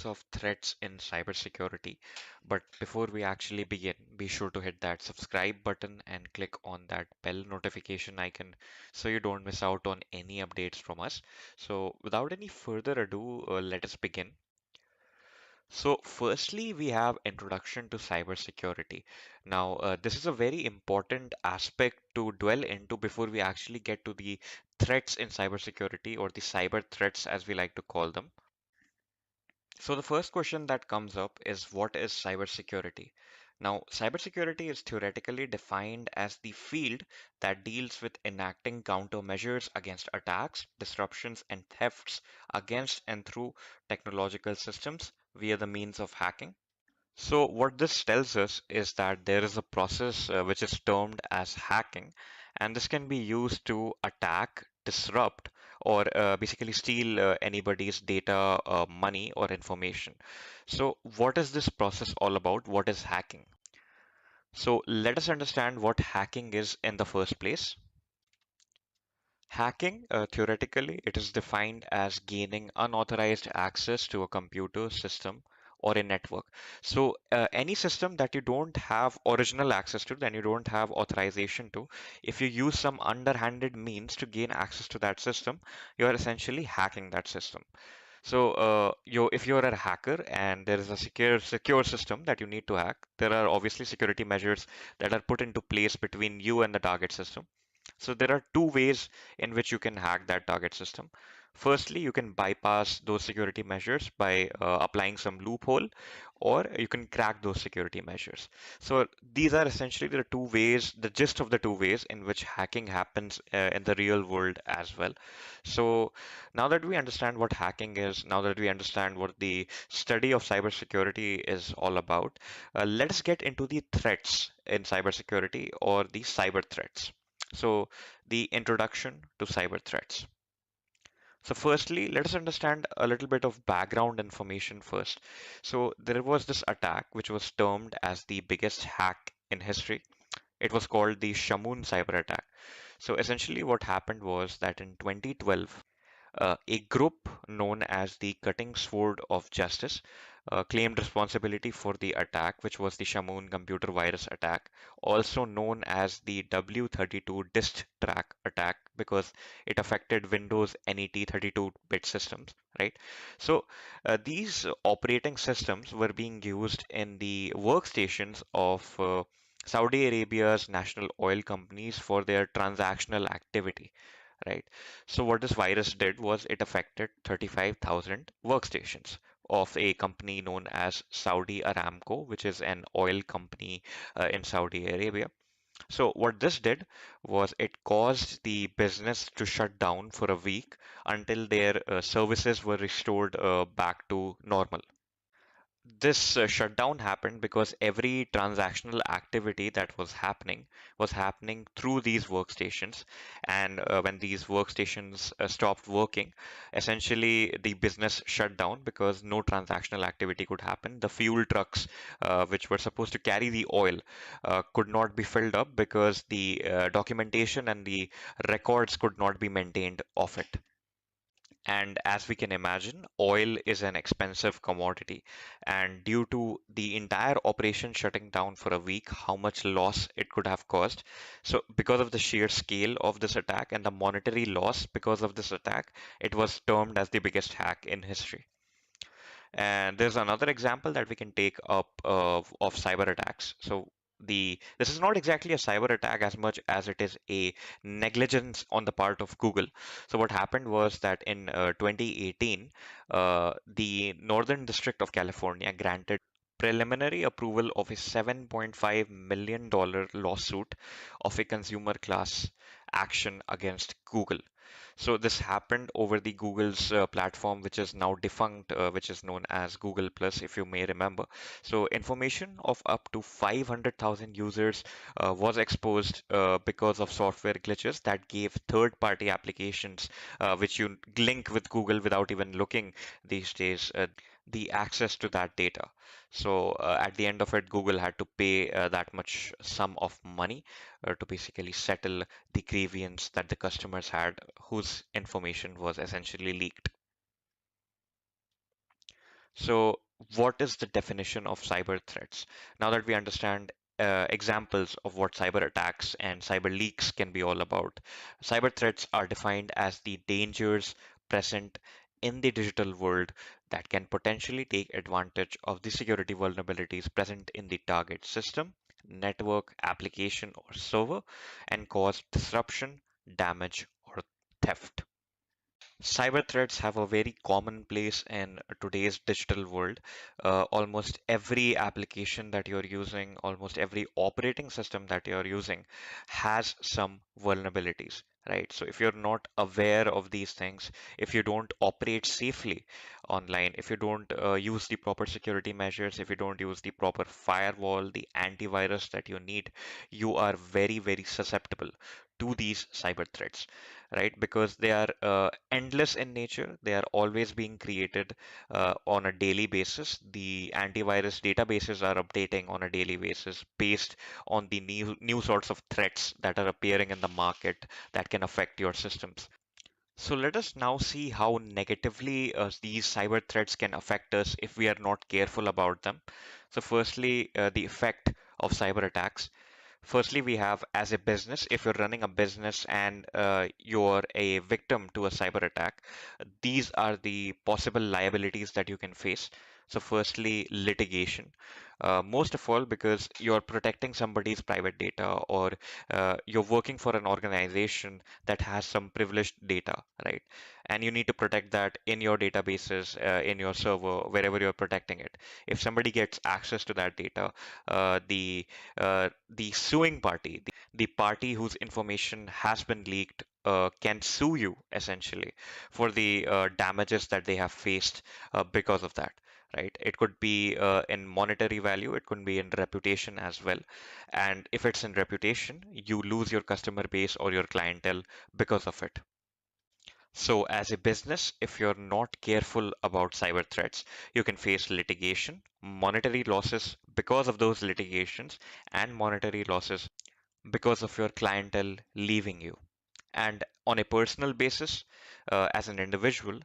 Of threats in cybersecurity. But before we actually begin, be sure to hit that subscribe button and click on that bell notification icon so you don't miss out on any updates from us. So, without any further ado, let us begin. So, firstly, we have introduction to cybersecurity. Now, this is a very important aspect to dwell into before we actually get to the threats in cybersecurity or the cyber threats as we like to call them. So the first question that comes up is what is cybersecurity? Now, cybersecurity is theoretically defined as the field that deals with enacting countermeasures against attacks, disruptions, and thefts against and through technological systems via the means of hacking. So what this tells us is that there is a process which is termed as hacking, and this can be used to attack, disrupt, or basically steal anybody's data, money, or information. So what is this process all about? What is hacking? So let us understand what hacking is in the first place. Hacking, theoretically, it is defined as gaining unauthorized access to a computer system or a network. So, any system that you don't have original access to, then you don't have authorization to, if you use some underhanded means to gain access to that system, you are essentially hacking that system. So, if you're a hacker and there is a secure system that you need to hack, there are obviously security measures that are put into place between you and the target system. So there are two ways in which you can hack that target system. Firstly, you can bypass those security measures by applying some loophole, or you can crack those security measures. So these are essentially the two ways, the gist of the two ways in which hacking happens in the real world as well. So now that we understand what hacking is, now that we understand what the study of cybersecurity is all about, let us get into the threats in cybersecurity or the cyber threats. So, the introduction to cyber threats. So, firstly, let us understand a little bit of background information first. So, there was this attack which was termed as the biggest hack in history. It was called the Shamoon Cyberattack. So, essentially, what happened was that in 2012, a group known as the Cutting Sword of Justice claimed responsibility for the attack, which was the Shamoon computer virus attack, also known as the W32 disk track attack, because it affected Windows NET 32-bit systems, right? So these operating systems were being used in the workstations of Saudi Arabia's national oil companies for their transactional activity, right? So what this virus did was it affected 35,000 workstations of a company known as Saudi Aramco, which is an oil company in Saudi Arabia. So what this did was it caused the business to shut down for a week until their services were restored back to normal. This shutdown happened because every transactional activity that was happening through these workstations. And when these workstations stopped working, essentially the business shut down because no transactional activity could happen. The fuel trucks, which were supposed to carry the oil, could not be filled up because the documentation and the records could not be maintained of it. And as we can imagine, oil is an expensive commodity. And due to the entire operation shutting down for a week, how much loss it could have caused. So, because of the sheer scale of this attack and the monetary loss because of this attack, it was termed as the biggest hack in history. And there's another example that we can take up of cyber attacks. So this is not exactly a cyber attack as much as it is a negligence on the part of Google. So what happened was that in 2018, the Northern District of California granted preliminary approval of a $7.5 million lawsuit of a consumer class action against Google. So this happened over the Google's platform, which is now defunct, which is known as Google Plus, if you may remember. So information of up to 500,000 users was exposed because of software glitches that gave third-party applications, which you link with Google without even looking these days, the access to that data. So at the end of it, Google had to pay that much sum of money to basically settle the grievance that the customers had whose information was essentially leaked. So, what is the definition of cyber threats? Now that we understand examples of what cyber attacks and cyber leaks can be all about, cyber threats are defined as the dangers present in the digital world that can potentially take advantage of the security vulnerabilities present in the target system, network, application, or server and cause disruption, damage, or theft. Cyber threats have a very common place in today's digital world. Almost every application that you're using, almost every operating system that you're using has some vulnerabilities, right? So if you're not aware of these things, if you don't operate safely online, if you don't use the proper security measures, if you don't use the proper firewall, the antivirus that you need, you are very, very susceptible to these cyber threats, right? Because they are endless in nature. They are always being created on a daily basis. The antivirus databases are updating on a daily basis based on the new sorts of threats that are appearing in the market that can affect your systems. So let us now see how negatively these cyber threats can affect us if we are not careful about them. So firstly, the effect of cyber attacks. Firstly, we have as a business, if you're running a business and you're a victim to a cyber attack, these are the possible liabilities that you can face. So, firstly, litigation. Most of all, because you're protecting somebody's private data or you're working for an organization that has some privileged data, right? And you need to protect that in your databases, in your server, wherever you're protecting it. If somebody gets access to that data, the suing party, the party whose information has been leaked, can sue you essentially for the damages that they have faced because of that. Right? It could be in monetary value, it could be in reputation as well. And if it's in reputation, you lose your customer base or your clientele because of it. So, as a business, if you're not careful about cyber threats, you can face litigation, monetary losses because of those litigations, and monetary losses because of your clientele leaving you. And on a personal basis, as an individual,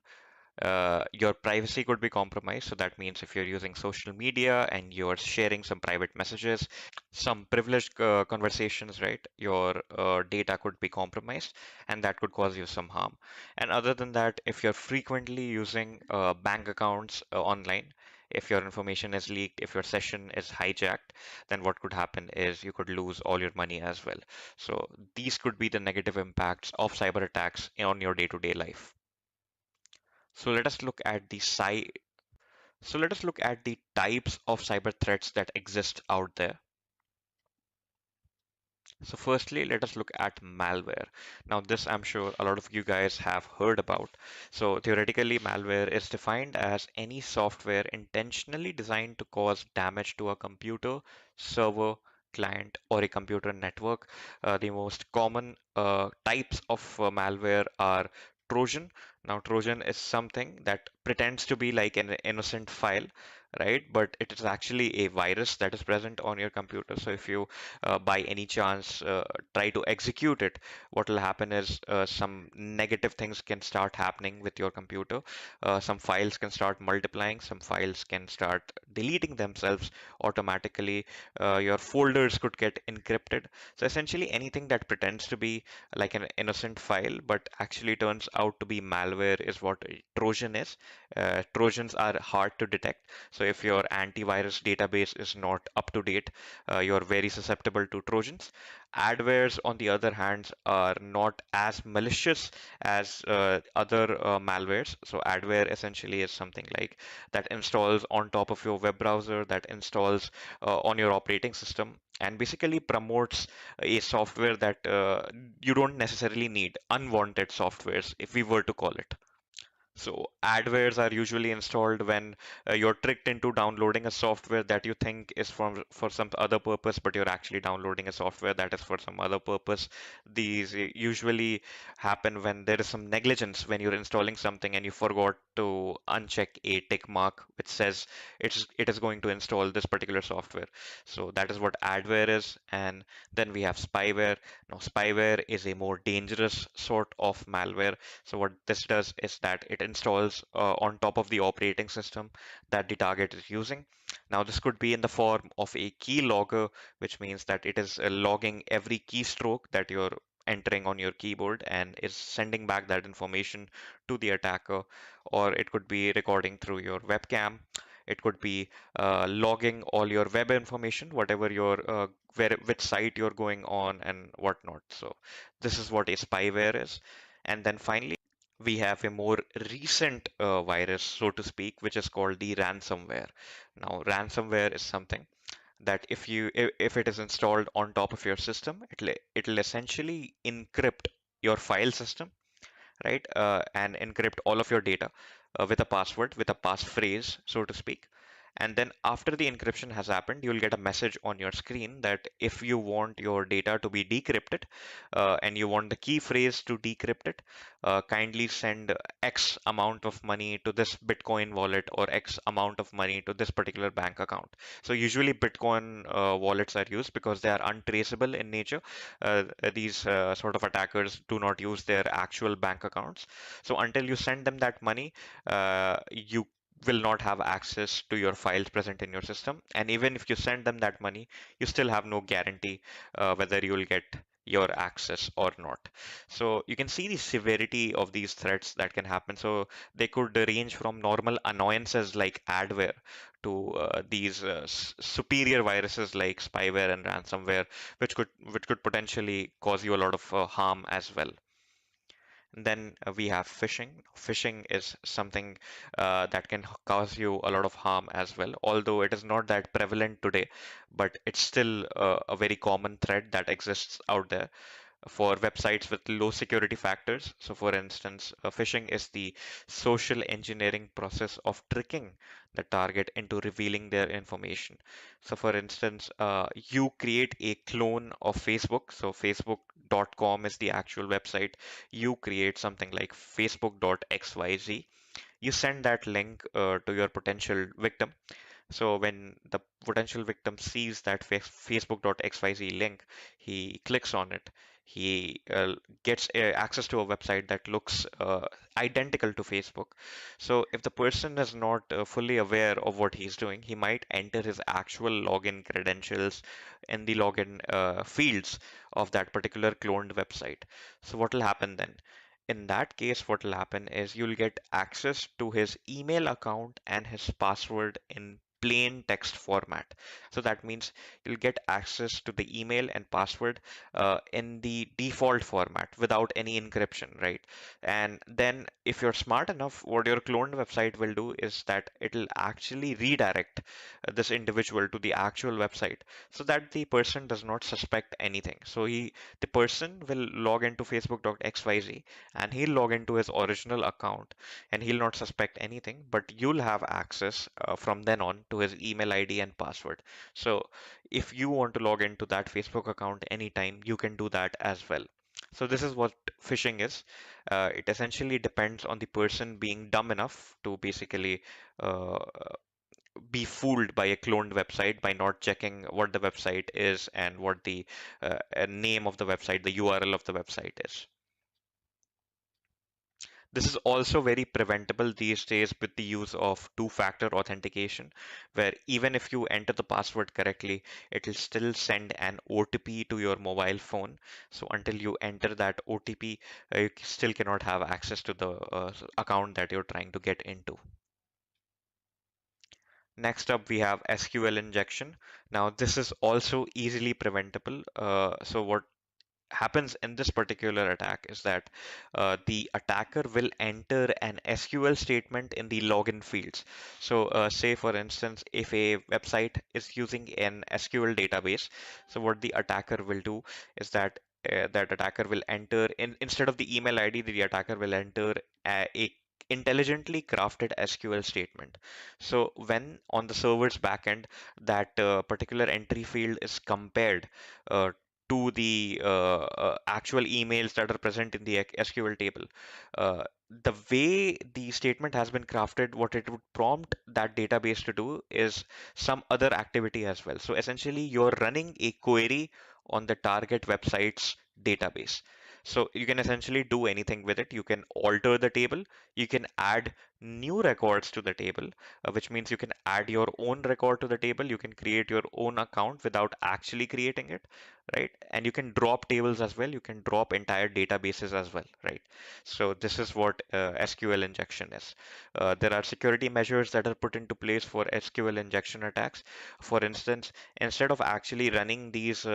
your privacy could be compromised. So that means if you're using social media and you're sharing some private messages, some privileged conversations, right? Your data could be compromised and that could cause you some harm. And other than that, if you're frequently using bank accounts online, if your information is leaked, if your session is hijacked, then what could happen is you could lose all your money as well. So these could be the negative impacts of cyber attacks on your day-to-day life. So let us look at the types of cyber threats that exist out there. So firstly, let us look at malware. Now this I'm sure a lot of you guys have heard about. So theoretically, malware is defined as any software intentionally designed to cause damage to a computer, server, client, or a computer network. The most common types of malware are Trojan. Now, Trojan is something that pretends to be like an innocent file, right? But it is actually a virus that is present on your computer. So if you by any chance try to execute it, what will happen is some negative things can start happening with your computer. Some files can start multiplying, some files can start deleting themselves automatically. Your folders could get encrypted. So essentially anything that pretends to be like an innocent file but actually turns out to be malware is what a Trojan is. Trojans are hard to detect. So if your antivirus database is not up to date, you're very susceptible to Trojans. Adwares, on the other hand, are not as malicious as other malwares. So adware essentially is something like that installs on top of your web browser, that installs on your operating system, and basically promotes a software that you don't necessarily need, unwanted softwares, if we were to call it. So adwares are usually installed when you're tricked into downloading a software that you think is for some other purpose, but you're actually downloading a software that is for some other purpose. These usually happen when there is some negligence when you're installing something and you forgot to uncheck a tick mark which says it is going to install this particular software. So that is what adware is. And then we have spyware. Now spyware is a more dangerous sort of malware. So what this does is that it installs on top of the operating system that the target is using. Now, this could be in the form of a key logger, which means that it is logging every keystroke that you're entering on your keyboard and is sending back that information to the attacker. Or it could be recording through your webcam. It could be logging all your web information, whatever which site you're going on and whatnot. So this is what a spyware is. And then finally, we have a more recent virus, so to speak, which is called the ransomware. Now, ransomware is something that if it is installed on top of your system, it'll essentially encrypt your file system, right? And encrypt all of your data with a password, with a passphrase, so to speak. And then after the encryption has happened, you'll get a message on your screen that if you want your data to be decrypted and you want the key phrase to decrypt it, kindly send X amount of money to this Bitcoin wallet or X amount of money to this particular bank account. So usually Bitcoin wallets are used because they are untraceable in nature. These sort of attackers do not use their actual bank accounts. So until you send them that money, you will not have access to your files present in your system. And even if you send them that money, you still have no guarantee whether you will get your access or not. So you can see the severity of these threats that can happen. So they could range from normal annoyances like adware to these superior viruses like spyware and ransomware, which could potentially cause you a lot of harm as well. And then we have phishing. Phishing is something that can cause you a lot of harm as well, although it is not that prevalent today, but it's still a very common threat that exists out there for websites with low security factors. So, for instance, phishing is the social engineering process of tricking the target into revealing their information. So, for instance, you create a clone of Facebook. So, facebook.com is the actual website. You create something like facebook.xyz. You send that link to your potential victim. So when the potential victim sees that facebook.xyz link, he clicks on it. He gets access to a website that looks identical to Facebook. So if the person is not fully aware of what he's doing, he might enter his actual login credentials in the login fields of that particular cloned website. So what will happen then? In that case, what will happen is you'll get access to his email account and his password in plain text format. So that means you'll get access to the email and password in the default format without any encryption, right? And then if you're smart enough, what your cloned website will do is that it'll actually redirect this individual to the actual website so that the person does not suspect anything. So the person will log into facebook.xyz and he'll log into his original account and he'll not suspect anything, but you'll have access from then on to his email ID and password. So if you want to log into that Facebook account anytime, you can do that as well. So this is what phishing is. It essentially depends on the person being dumb enough to basically uh, be fooled by a cloned website by not checking what the website is and what the name of the website, the URL of the website is. This is also very preventable these days with the use of two-factor authentication, where even if you enter the password correctly, it will still send an OTP to your mobile phone. So until you enter that OTP, you still cannot have access to the account that you're trying to get into. Next up, we have SQL injection. Now, this is also easily preventable. So what happens in this particular attack is that the attacker will enter an SQL statement in the login fields. So, say for instance, if a website is using an SQL database, so what the attacker will do is that that attacker will enter instead of the email ID, the attacker will enter a intelligently crafted SQL statement. So when on the server's backend that particular entry field is compared uh, to the actual emails that are present in the SQL table. The way the statement has been crafted, what it would prompt that database to do is some other activity as well. So essentially, you're running a query on the target website's database. So you can essentially do anything with it. You can alter the table, you can add new records to the table, which means you can add your own record to the table, you can create your own account without actually creating it, right? And you can drop tables as well, you can drop entire databases as well, right? So this is what SQL injection is. There are security measures that are put into place for SQL injection attacks. For instance, instead of actually running these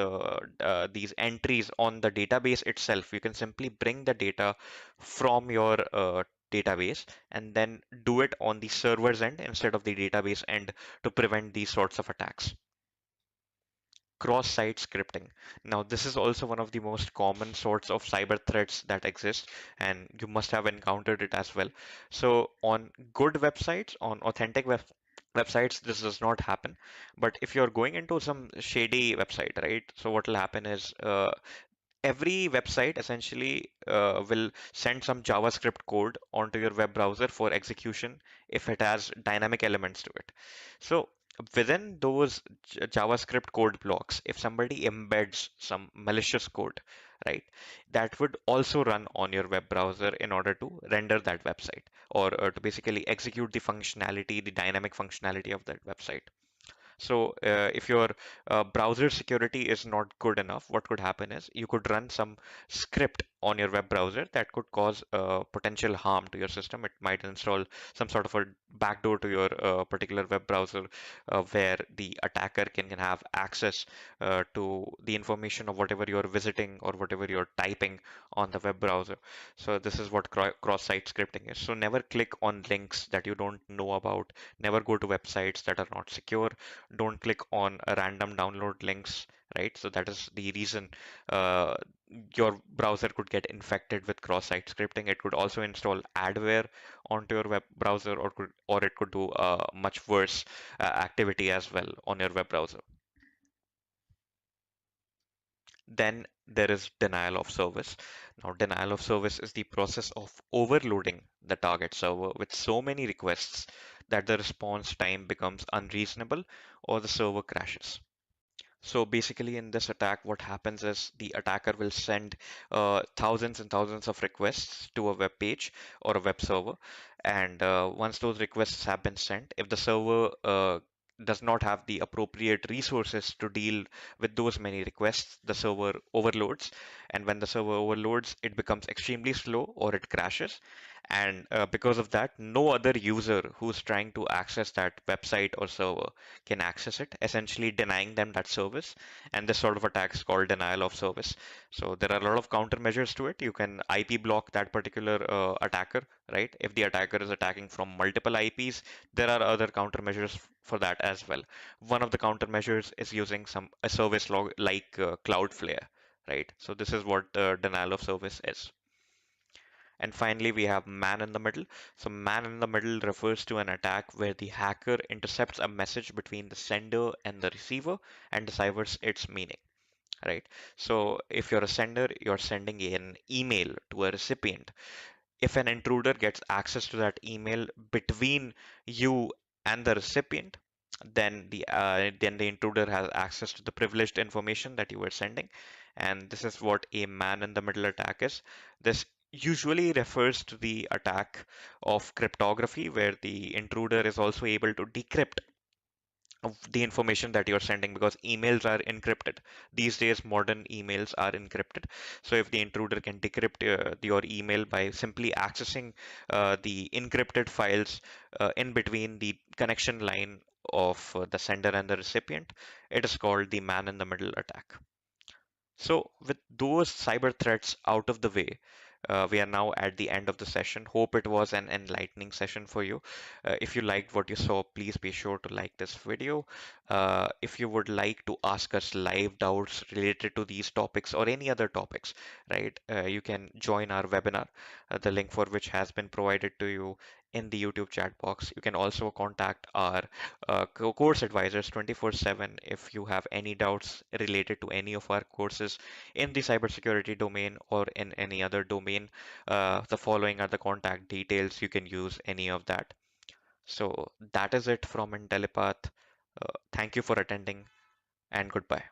entries on the database itself, you can simply bring the data from your database and then do it on the server's end instead of the database end to prevent these sorts of attacks. Cross-site scripting. Now, this is also one of the most common sorts of cyber threats that exist, and you must have encountered it as well. So, on good websites, on authentic websites, this does not happen. But if you're going into some shady website, right? So, what will happen is every website essentially will send some JavaScript code onto your web browser for execution if it has dynamic elements to it. So within those JavaScript code blocks, if somebody embeds some malicious code, right, that would also run on your web browser in order to render that website or to basically execute the functionality, the dynamic functionality of that website. So if your browser security is not good enough, what could happen is you could run some script on your web browser that could cause potential harm to your system. It might install some sort of a backdoor to your particular web browser where the attacker can have access to the information of whatever you're visiting or whatever you're typing on the web browser. So this is what cross-site scripting is. So never click on links that you don't know about. Never go to websites that are not secure. Don't click on a random download links, right? So that is the reason uh, your browser could get infected with cross-site scripting. It could also install adware onto your web browser, or it could do much worse activity as well on your web browser. Then there is denial of service. Now, denial of service is the process of overloading the target server with so many requests that the response time becomes unreasonable or the server crashes. So basically, in this attack, what happens is the attacker will send thousands and thousands of requests to a web page or a web server. And once those requests have been sent, if the server does not have the appropriate resources to deal with those many requests, the server overloads. And when the server overloads, it becomes extremely slow or it crashes. And because of that, no other user who's trying to access that website or server can access it, essentially denying them that service. And this sort of attack is called denial of service. So there are a lot of countermeasures to it. You can IP block that particular attacker, right? If the attacker is attacking from multiple IPs, there are other countermeasures for that as well. One of the countermeasures is using a service log like Cloudflare, right? So this is what denial of service is. And finally, we have man in the middle. So man in the middle refers to an attack where the hacker intercepts a message between the sender and the receiver and deciphers its meaning, right? So if you're a sender, you're sending an email to a recipient. If an intruder gets access to that email between you and the recipient, then the intruder has access to the privileged information that you were sending, and this is what a man in the middle attack is. This usually refers to the attack of cryptography, where the intruder is also able to decrypt of the information that you're sending, because emails are encrypted. These days, modern emails are encrypted. So if the intruder can decrypt your email by simply accessing the encrypted files in between the connection line of the sender and the recipient, it is called the man in the middle attack. So, with those cyber threats out of the way, we are now at the end of the session. Hope it was an enlightening session for you. If you liked what you saw, please be sure to like this video. If you would like to ask us live doubts related to these topics or any other topics, right, you can join our webinar, the link for which has been provided to you in the YouTube chat box. You can also contact our course advisors 24/7 if you have any doubts related to any of our courses in the cybersecurity domain or in any other domain. The following are the contact details. You can use any of that. So that is it from Intellipaat. Thank you for attending and goodbye.